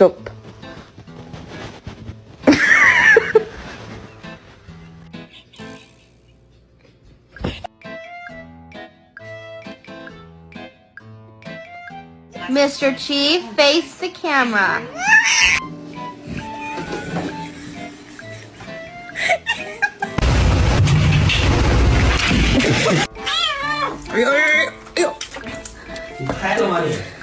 stop. Mr. Chief, face the camera. Ayo, ayo, ayo. 你拍了吗你？